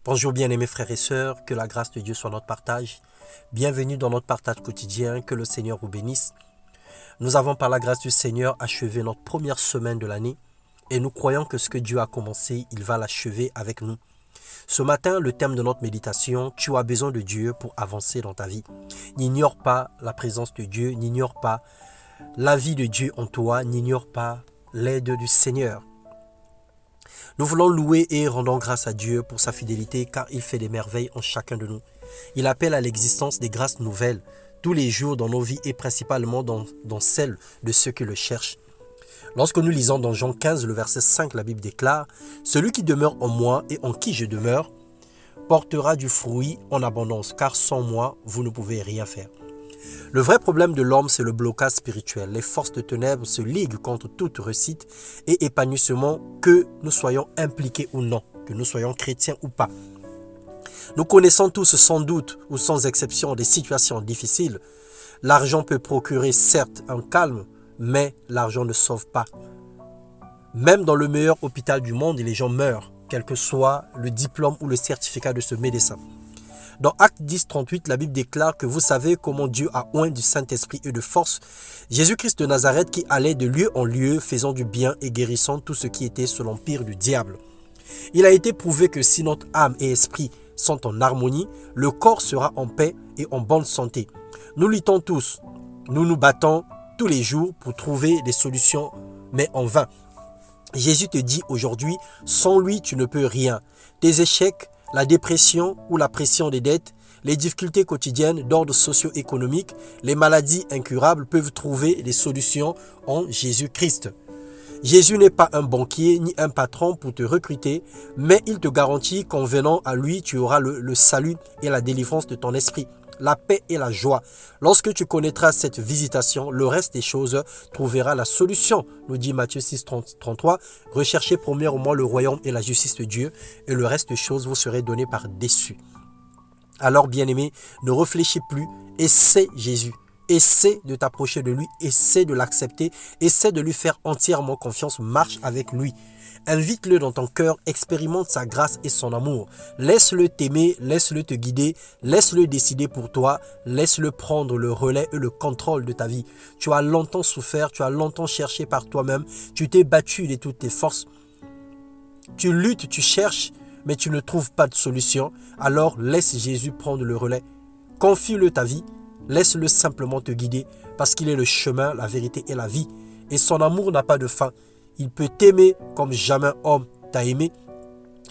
Bonjour bien-aimés frères et sœurs, que la grâce de Dieu soit notre partage. Bienvenue dans notre partage quotidien, que le Seigneur vous bénisse. Nous avons par la grâce du Seigneur achevé notre première semaine de l'année et nous croyons que ce que Dieu a commencé, il va l'achever avec nous. Ce matin, le thème de notre méditation, tu as besoin de Dieu pour avancer dans ta vie. N'ignore pas la présence de Dieu, n'ignore pas la vie de Dieu en toi, n'ignore pas l'aide du Seigneur. Nous voulons louer et rendons grâce à Dieu pour sa fidélité car il fait des merveilles en chacun de nous. Il appelle à l'existence des grâces nouvelles tous les jours dans nos vies et principalement dans celles de ceux qui le cherchent. Lorsque nous lisons dans Jean 15, le verset 5, la Bible déclare « Celui qui demeure en moi et en qui je demeure portera du fruit en abondance car sans moi, vous ne pouvez rien faire. » Le vrai problème de l'homme, c'est le blocage spirituel. Les forces de ténèbres se liguent contre toute réussite et épanouissement, que nous soyons impliqués ou non, que nous soyons chrétiens ou pas. Nous connaissons tous sans doute ou sans exception des situations difficiles. L'argent peut procurer certes un calme, mais l'argent ne sauve pas. Même dans le meilleur hôpital du monde, les gens meurent, quel que soit le diplôme ou le certificat de ce médecin. Dans Actes 10, 38, la Bible déclare que vous savez comment Dieu a oint du Saint-Esprit et de force Jésus-Christ de Nazareth qui allait de lieu en lieu faisant du bien et guérissant tout ce qui était sous l'empire du diable. Il a été prouvé que si notre âme et esprit sont en harmonie, le corps sera en paix et en bonne santé. Nous luttons tous, nous nous battons tous les jours pour trouver des solutions, mais en vain. Jésus te dit aujourd'hui, sans lui tu ne peux rien. Tes échecs, la dépression ou la pression des dettes, les difficultés quotidiennes d'ordre socio-économique, les maladies incurables peuvent trouver des solutions en Jésus-Christ. Jésus n'est pas un banquier ni un patron pour te recruter, mais il te garantit qu'en venant à lui, tu auras le salut et la délivrance de ton esprit, la paix et la joie. Lorsque tu connaîtras cette visitation, le reste des choses trouvera la solution, nous dit Matthieu 6, 33. Recherchez premièrement le royaume et la justice de Dieu, et le reste des choses vous serez donné par-dessus. Alors, bien-aimé, ne réfléchis plus, essaie Jésus. Essaie de t'approcher de lui, essaie de l'accepter, essaie de lui faire entièrement confiance, marche avec lui. Invite-le dans ton cœur, expérimente sa grâce et son amour. Laisse-le t'aimer, laisse-le te guider, laisse-le décider pour toi, laisse-le prendre le relais et le contrôle de ta vie. Tu as longtemps souffert, tu as longtemps cherché par toi-même, tu t'es battu de toutes tes forces. Tu luttes, tu cherches, mais tu ne trouves pas de solution. Alors laisse Jésus prendre le relais. Confie-le ta vie, laisse-le simplement te guider parce qu'il est le chemin, la vérité et la vie. Et son amour n'a pas de fin. Il peut t'aimer comme jamais homme t'a aimé.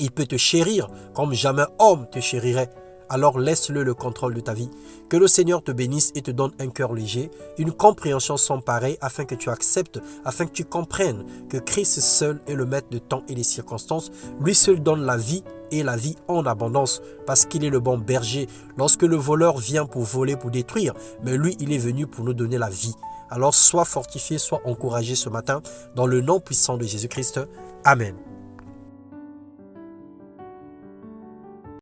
Il peut te chérir comme jamais homme te chérirait. Alors laisse-le le contrôle de ta vie. Que le Seigneur te bénisse et te donne un cœur léger, une compréhension sans pareil afin que tu acceptes, afin que tu comprennes que Christ seul est le maître de temps et des circonstances. Lui seul donne la vie et la vie en abondance parce qu'il est le bon berger. Lorsque le voleur vient pour voler, pour détruire, mais lui, il est venu pour nous donner la vie. Alors sois fortifié, sois encouragé ce matin dans le nom puissant de Jésus-Christ. Amen.